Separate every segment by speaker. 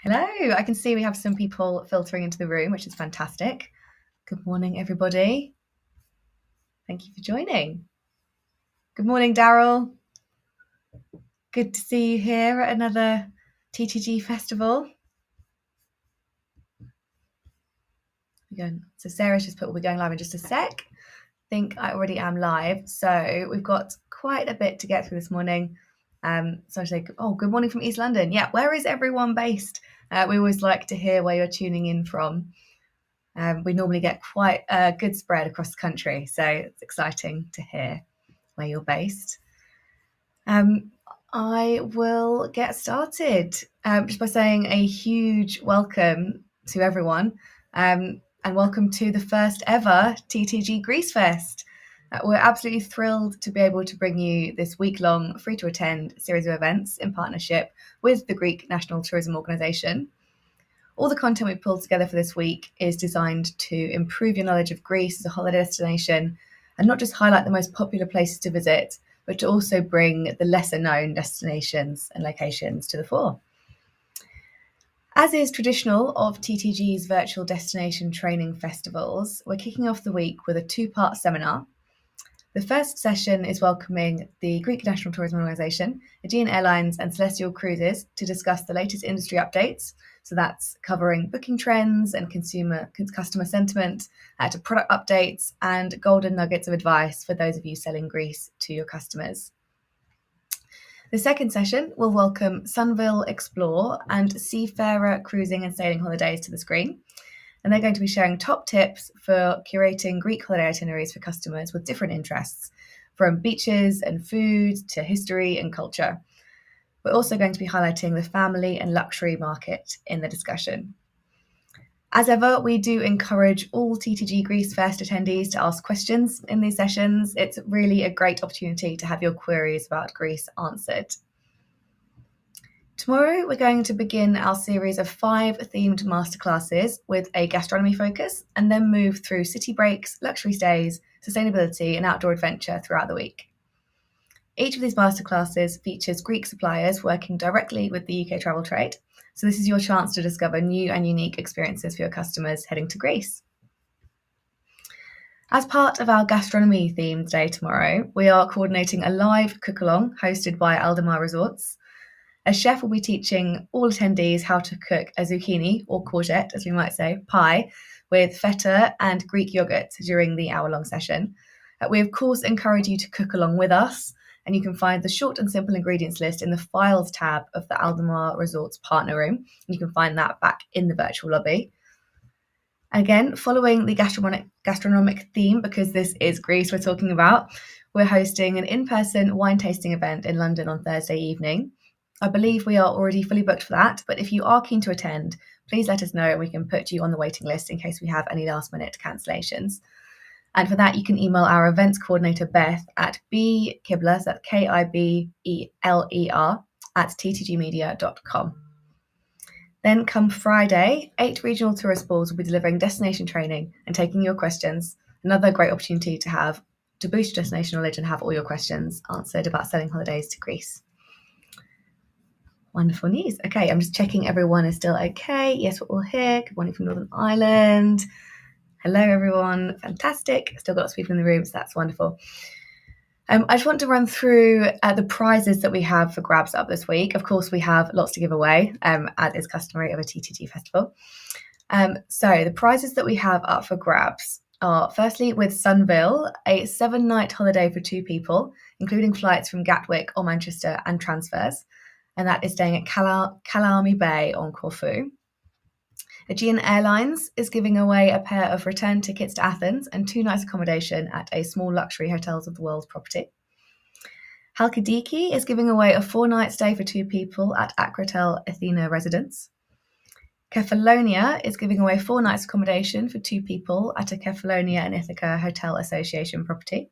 Speaker 1: Hello, I can see we have some people filtering into the room, which is fantastic. Good morning, everybody. Thank you for joining. Good morning, Daryl. Good to see you here at another TTG festival. So Sarah's just put, we'll be going live in just a sec. I think I already am live. So we've got quite a bit to get through this morning. So I say, good morning from East London. Yeah, where is everyone based? We always like to hear where you're tuning in from. We normally get quite a good spread across the country, so it's exciting to hear where you're based. I will get started just by saying a huge welcome to everyone, and welcome to the first ever TTG Greece Fest. We're absolutely thrilled to be able to bring you this week-long, free-to-attend series of events in partnership with the Greek National Tourism Organisation. All the content we've pulled together for this week is designed to improve your knowledge of Greece as a holiday destination and not just highlight the most popular places to visit, but to also bring the lesser known destinations and locations to the fore. As is traditional of TTG's virtual destination training festivals, we're kicking off the week with a two-part seminar. The first session is welcoming the Greek National Tourism Organisation, Aegean Airlines and Celestial Cruises to discuss the latest industry updates. So that's covering booking trends and customer sentiment, to product updates and golden nuggets of advice for those of you selling Greece to your customers. The second session will welcome Sunville Explore and Seafarer Cruising and Sailing Holidays to the screen. And they're going to be sharing top tips for curating Greek holiday itineraries for customers with different interests, from beaches and food to history and culture. We're also going to be highlighting the family and luxury market in the discussion. As ever, we do encourage all TTG Greece Fest attendees to ask questions in these sessions. It's really a great opportunity to have your queries about Greece answered. Tomorrow, we're going to begin our series of 5 themed masterclasses with a gastronomy focus, and then move through city breaks, luxury stays, sustainability, and outdoor adventure throughout the week. Each of these masterclasses features Greek suppliers working directly with the UK travel trade, so this is your chance to discover new and unique experiences for your customers heading to Greece. As part of our gastronomy themed day tomorrow, we are coordinating a live cook-along hosted by Aldemar Resorts. A chef will be teaching all attendees how to cook a zucchini, or courgette as we might say, pie with feta and Greek yogurt during the hour-long session. We of course encourage you to cook along with us, and you can find the short and simple ingredients list in the Files tab of the Aldemar Resorts partner room. You can find that back in the virtual lobby. Again, following the gastronomic theme, because this is Greece we're talking about, we're hosting an in-person wine tasting event in London on Thursday evening. I believe we are already fully booked for that, but if you are keen to attend, please let us know and we can put you on the waiting list in case we have any last-minute cancellations. And for that, you can email our events coordinator, Beth, at bkibler, that's Kibeler, at ttgmedia.com. Then come Friday, 8 regional tourist boards will be delivering destination training and taking your questions. Another great opportunity to boost your destination knowledge and have all your questions answered about selling holidays to Greece. Wonderful news. Okay, I'm just checking everyone is still okay. Yes, we're all here. Good morning from Northern Ireland. Hello, everyone. Fantastic. Still got lots of people in the room, so that's wonderful. I just want to run through the prizes that we have for grabs up this week. Of course, we have lots to give away, as is customary of a TTG festival. So the prizes that we have up for grabs are, firstly, with Sunville, a 7-night holiday for 2 people, including flights from Gatwick or Manchester and transfers. And that is staying at Kalami Bay on Corfu. Aegean Airlines is giving away a pair of return tickets to Athens and 2 nights accommodation at a small luxury Hotels of the World property. Halkidiki is giving away a 4-night stay for 2 people at Acrotel Athena Residence. Kefalonia is giving away 4 nights accommodation for 2 people at a Kefalonia and Ithaca Hotel Association property.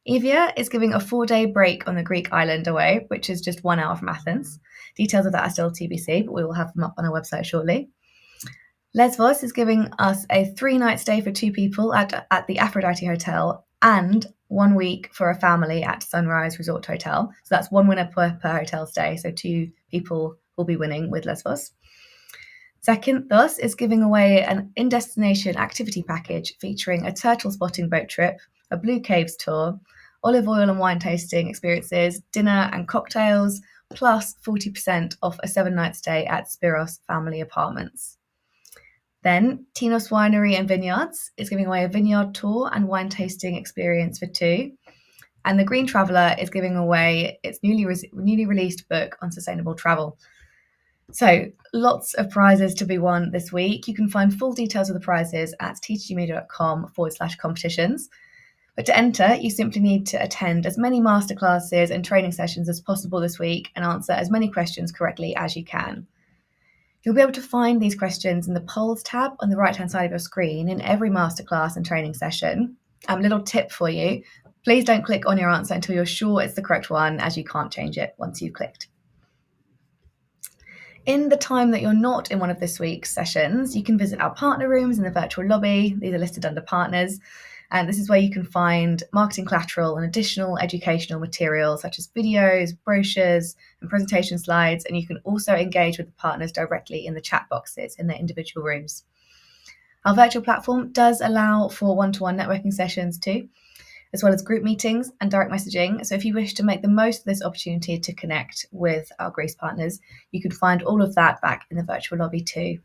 Speaker 1: Evia is giving a 4-day break on the Greek island away, which is just 1 hour from Athens. Details of that are still TBC, but we will have them up on our website shortly. Lesvos is giving us a 3-night stay for 2 people at the Aphrodite Hotel and 1 week for a family at Sunrise Resort Hotel. So that's 1 winner per hotel stay, so 2 people will be winning with Lesbos. Zakynthos is giving away an in-destination activity package featuring a turtle spotting boat trip, a Blue Caves tour, olive oil and wine tasting experiences, dinner and cocktails, plus 40% off a 7-night stay at Spiros Family Apartments. Then Tinos Winery and Vineyards is giving away a vineyard tour and wine tasting experience for 2. And The Green Traveller is giving away its newly released book on sustainable travel. So lots of prizes to be won this week. You can find full details of the prizes at ttgmedia.com/competitions. But to enter, you simply need to attend as many masterclasses and training sessions as possible this week and answer as many questions correctly as you can. You'll be able to find these questions in the polls tab on the right-hand side of your screen in every masterclass and training session. Little tip for you, please don't click on your answer until you're sure it's the correct one, as you can't change it once you've clicked. In the time that you're not in one of this week's sessions, you can visit our partner rooms in the virtual lobby. These are listed under partners. And this is where you can find marketing collateral and additional educational materials such as videos, brochures, and presentation slides. And you can also engage with the partners directly in the chat boxes in their individual rooms. Our virtual platform does allow for one-to-one networking sessions too, as well as group meetings and direct messaging. So if you wish to make the most of this opportunity to connect with our Greece partners, you can find all of that back in the virtual lobby too.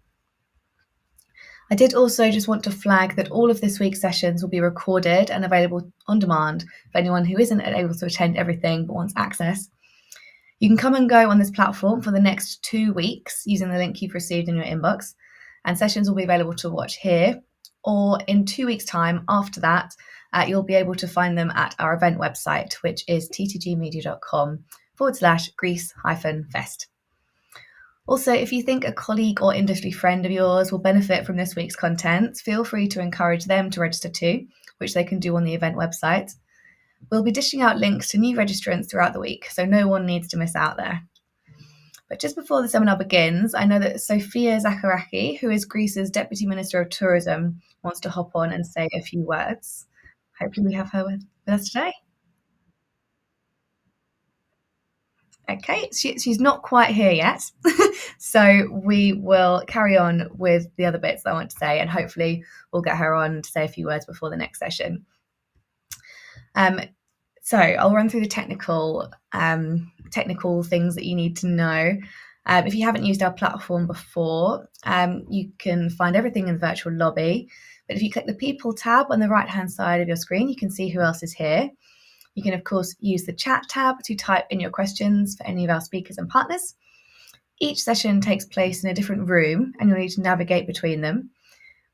Speaker 1: I did also just want to flag that all of this week's sessions will be recorded and available on demand for anyone who isn't able to attend everything but wants access. You can come and go on this platform for the next 2 weeks using the link you've received in your inbox, and sessions will be available to watch here, or in 2 weeks' time after that, you'll be able to find them at our event website, which is ttgmedia.com/Greece-Fest. Also, if you think a colleague or industry friend of yours will benefit from this week's content, feel free to encourage them to register too, which they can do on the event website. We'll be dishing out links to new registrants throughout the week, so no one needs to miss out there. But just before the seminar begins, I know that Sofia Zakharaki, who is Greece's Deputy Minister of Tourism, wants to hop on and say a few words. Hopefully we have her with us today. Okay, she's not quite here yet. So we will carry on with the other bits that I want to say, and hopefully we'll get her on to say a few words before the next session. So I'll run through the technical things that you need to know. If you haven't used our platform before, you can find everything in the virtual lobby. But if you click the People tab on the right-hand side of your screen, you can see who else is here. You can, of course, use the chat tab to type in your questions for any of our speakers and partners. Each session takes place in a different room, and you'll need to navigate between them.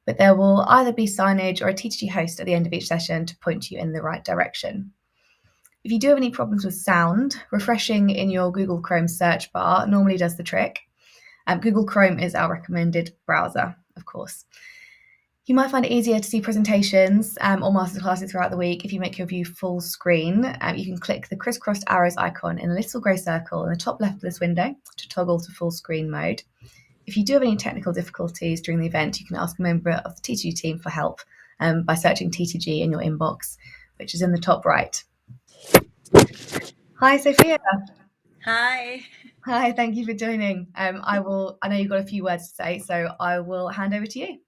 Speaker 1: But there will either be signage or a TTG host at the end of each session to point you in the right direction. If you do have any problems with sound, refreshing in your Google Chrome search bar normally does the trick. Google Chrome is our recommended browser, of course. You might find it easier to see presentations or masterclasses throughout the week if you make your view full screen. You can click the crisscrossed arrows icon in the little grey circle in the top left of this window to toggle to full screen mode. If you do have any technical difficulties during the event, you can ask a member of the TTG team for help by searching TTG in your inbox, which is in the top right. Hi, Sophia.
Speaker 2: Hi.
Speaker 1: Hi, thank you for joining. I know you've got a few words to say, so I will hand over to you.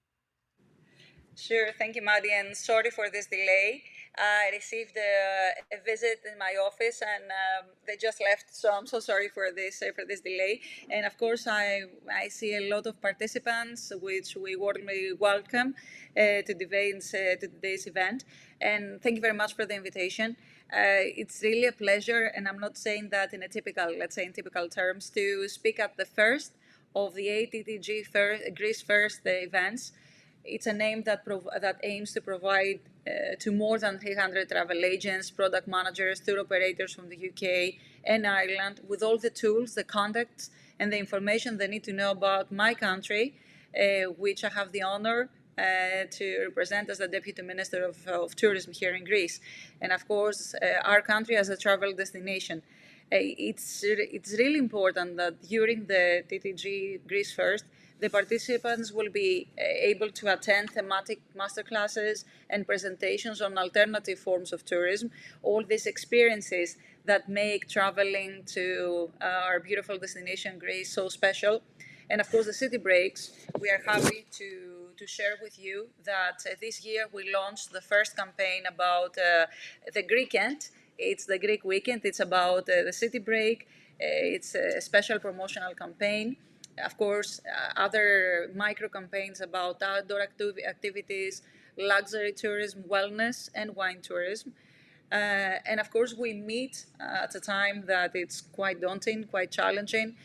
Speaker 2: Sure. Thank you, Maddie, and sorry for this delay. I received a visit in my office, and they just left, so I'm so sorry for this delay. And of course, I see a lot of participants, which we warmly welcome to today's event. And thank you very much for the invitation. It's really a pleasure, and I'm not saying that in in typical terms, to speak at the first of the ATTG Greece First events. It's a name that aims to provide to more than 300 travel agents, product managers, tour operators from the UK and Ireland with all the tools, the contacts, and the information they need to know about my country, which I have the honor to represent as the Deputy Minister of Tourism here in Greece, and of course our country as a travel destination. It's really important that during the TTG Greece First, the participants will be able to attend thematic masterclasses and presentations on alternative forms of tourism, all these experiences that make traveling to our beautiful destination Greece so special. And of course, the city breaks. We are happy to share with you that this year we launched the first campaign about the Greekend. It's the Greek weekend. It's about the city break. It's a special promotional campaign. Of course, other micro campaigns about outdoor activities, luxury tourism, wellness, and wine tourism. And of course, we meet at a time that it's quite daunting, quite challenging.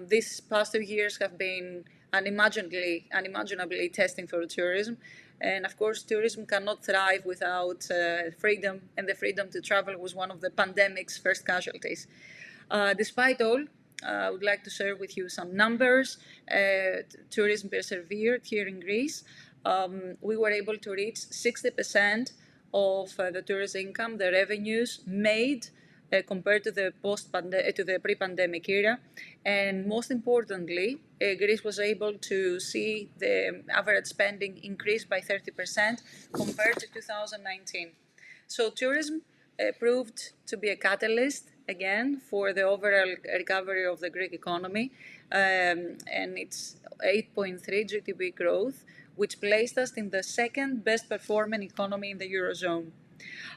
Speaker 2: These past 2 years have been unimaginably testing for tourism. And of course, tourism cannot thrive without freedom, and the freedom to travel was one of the pandemic's first casualties. Despite all, I would like to share with you some numbers. Tourism persevered here in Greece. We were able to reach 60% of the tourist income, the revenues made compared to the to the pre-pandemic era, and most importantly, Greece was able to see the average spending increase by 30% compared to 2019. So tourism proved to be a catalyst again for the overall recovery of the Greek economy, and it's 8.3 GDP growth, which placed us in the second best performing economy in the Eurozone.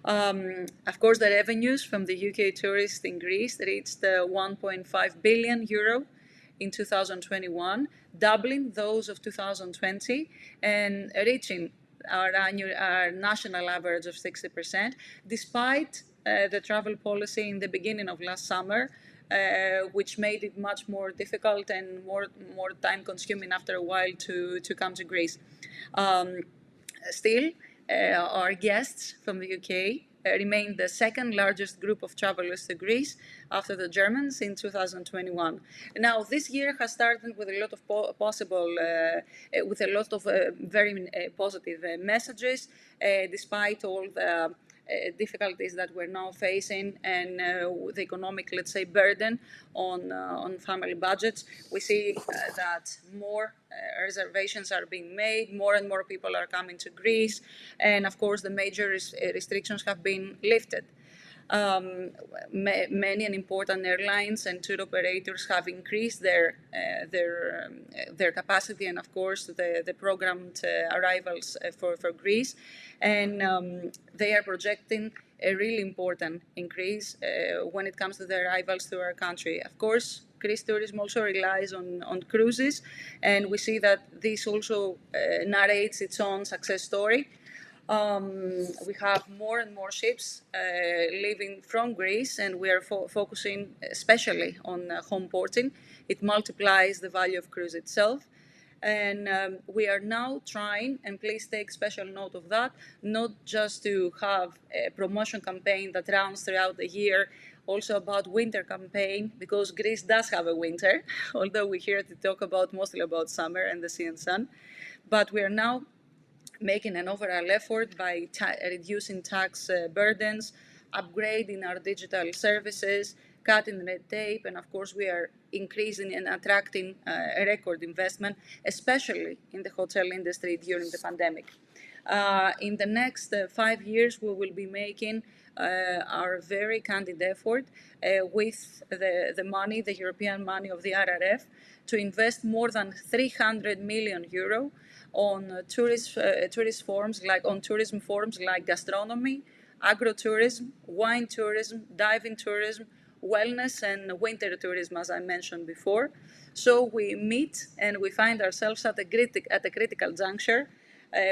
Speaker 2: Of course, the revenues from the UK tourists in Greece reached 1.5 billion euro in 2021, doubling those of 2020 and reaching our national average of 60%, despite the travel policy in the beginning of last summer, which made it much more difficult and more time consuming after a while to come to Greece. Still, our guests from the UK remain the second largest group of travelers to Greece after the Germans in 2021. Now, this year has started with a lot of with a lot of very positive messages, despite all the difficulties that we're now facing and the economic, let's say, burden on family budgets. We see that more reservations are being made, more and more people are coming to Greece, and of course the major restrictions have been lifted. Many and important airlines and tour operators have increased their capacity and, of course, the programmed arrivals for Greece, and they are projecting a really important increase when it comes to the arrivals to our country. Of course, Greece tourism also relies on cruises, and we see that this also narrates its own success story. We have more and more ships leaving from Greece, and we are focusing especially on home porting. It multiplies the value of cruise itself. And we are now trying, and please take special note of that, not just to have a promotion campaign that runs throughout the year, also about winter campaign, because Greece does have a winter, although we're here to talk about mostly about summer and the sea and sun. But we are now making an overall effort by reducing tax burdens, upgrading our digital services, cutting red tape, and of course we are increasing and attracting a record investment, especially in the hotel industry during the pandemic. In the next 5 years, we will be making our very candid effort with the money, the European money of the RRF, to invest more than 300 million euro on tourist forms on tourism forms like gastronomy, agrotourism, wine tourism, diving tourism, wellness, and winter tourism, as I mentioned before. So we meet and we find ourselves at a critical juncture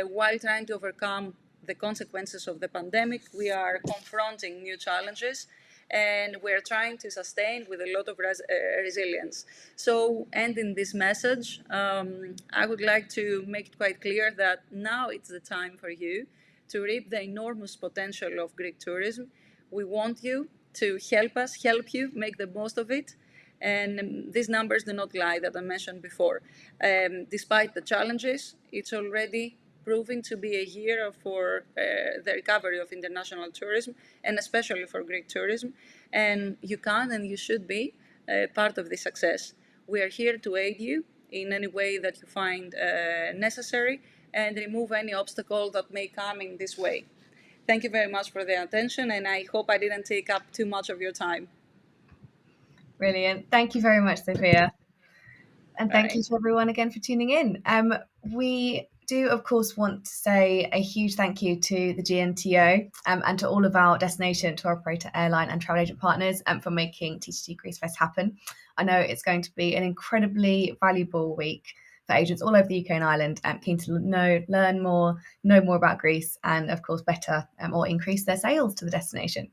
Speaker 2: while trying to overcome the consequences of the pandemic. We are confronting new challenges, and we're trying to sustain with a lot of resilience. So, ending this message, I would like to make it quite clear that now it's the time for you to reap the enormous potential of Greek tourism. We want you to help you make the most of it. And these numbers do not lie that I mentioned before. Despite the challenges, it's already proving to be a year for the recovery of international tourism, and especially for Greek tourism. And you can and you should be part of this success. We are here to aid you in any way that you find necessary and remove any obstacle that may come in this way. Thank you very much for the attention, and I hope I didn't take up too much of your time.
Speaker 1: Brilliant. Thank you very much, Sophia. And
Speaker 2: All
Speaker 1: thank
Speaker 2: right.
Speaker 1: you to everyone again for tuning in. We do, of course, want to say a huge thank you to the GNTO and to all of our destination, tour operator, airline, and travel agent partners for making TTG Greece Fest happen. I know it's going to be an incredibly valuable week for agents all over the UK and Ireland, keen to learn more, know more about Greece, and of course, better or increase their sales to the destination.